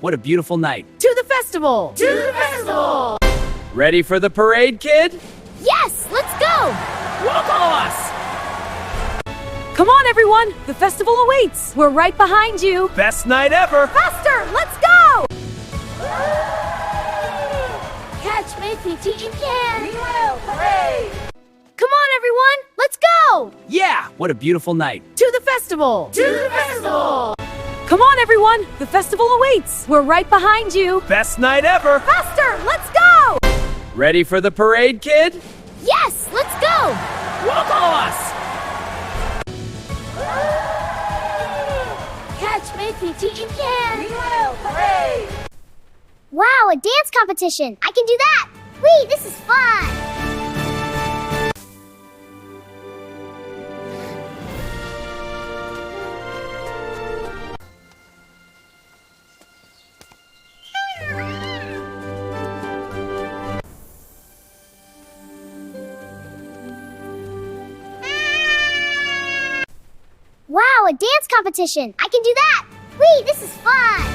what a beautiful night. To the festival! To the festival! Ready for the parade, kid? Yes, let's go! Follow us! Come on, everyone! The festival awaits! We're right behind you! Best night ever! Faster! Let's go! Catch me if you can! We will! Hooray! Come on, everyone! Let's go! Yeah, what a beautiful night. To the festival! To the festival! Come on, everyone! The festival awaits! We're right behind you! Best night ever! Faster! Let's go! Ready for the parade, kid? Yes, let's go! Follow us! Catch me if you can! We will! Hooray! Wow, a dance competition! I can do that! Whee, this is fun! Wow, a dance competition! I can do that! Whee, this is fun!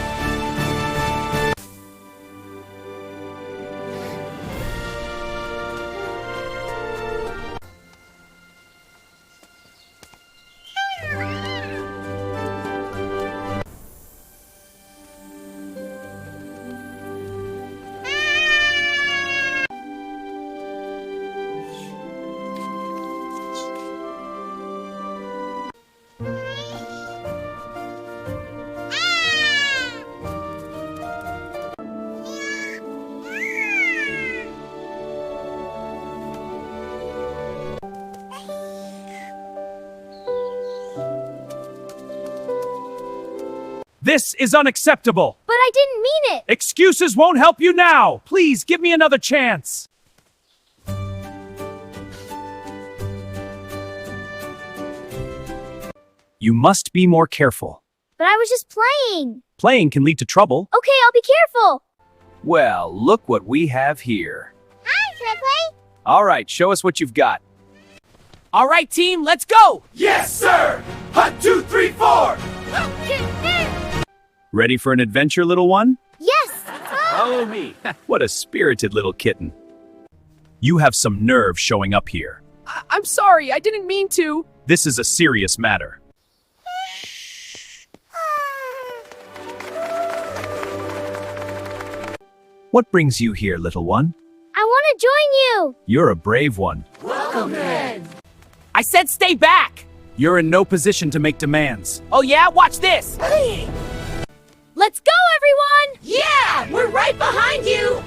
This is unacceptable. But I didn't mean it! Excuses won't help you now. Please give me another chance. You must be more careful. But I was just playing! Playing can lead to trouble. Okay, I'll be careful! Well, look what we have here. Hi, can I play? All right, show us what you've got. All right, team, let's go! Yes, sir! 1, 2, 3, 4! Ready for an adventure, little one? Yes! Follow me. What a spirited little kitten. You have some nerve showing up here. I'm sorry, I didn't mean to. This is a serious matter. What brings you here, little one? I want to join you! You're a brave one. Welcome then! I said stay back! You're in no position to make demands. Oh yeah? Watch this! Let's go, everyone! Yeah! We're right behind you!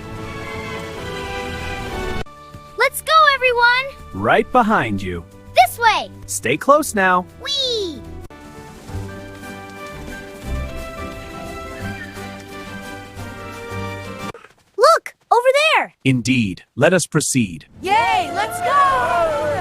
Let's go, everyone! Right behind you. This way! Stay close now. Whee! Look! Over there! Indeed. Let us proceed. Yay! Let's go!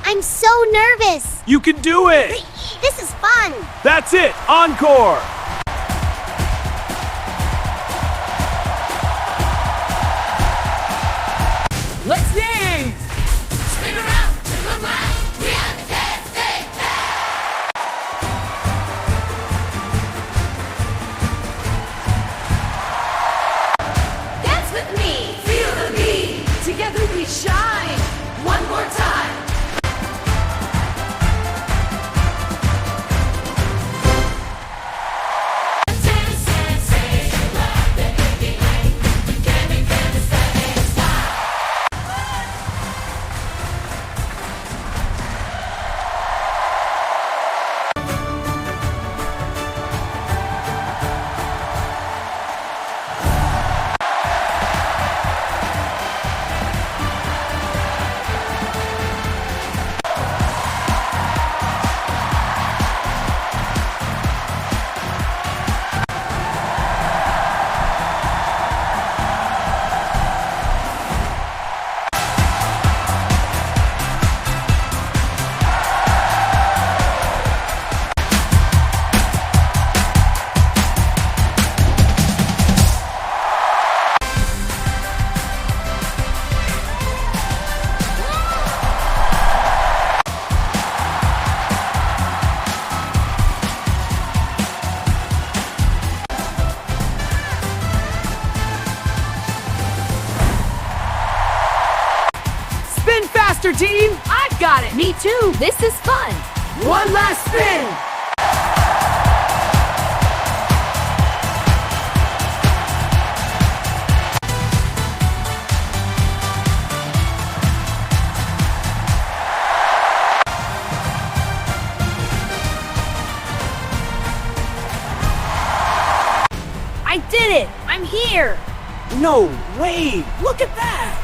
I'm so nervous! You can do it! This is fun! That's it! Encore! team. I've got it. Me too. This is fun. One last spin. I did it. I'm here. No way! Look at that!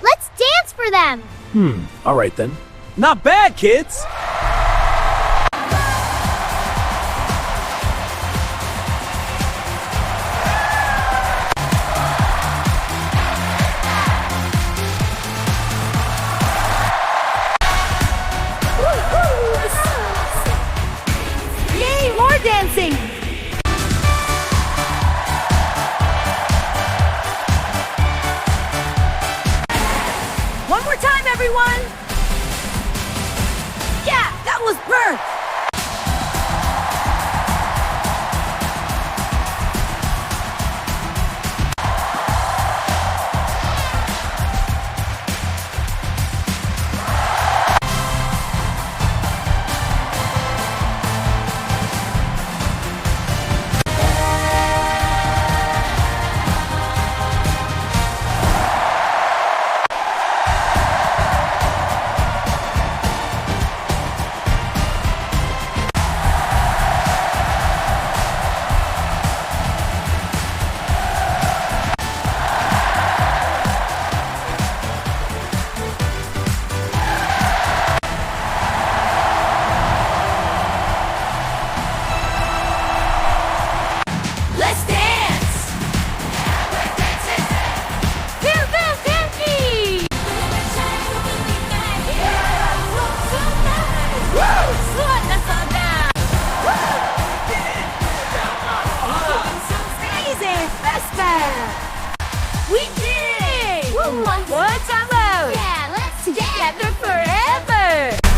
Let's dance for them. All right then. Not bad, kids! Yay, more dancing. One more time, everyone. Yeah, that was birth. Let's dance. We did it! Woo. What's up? Yeah, let's dance. Together forever!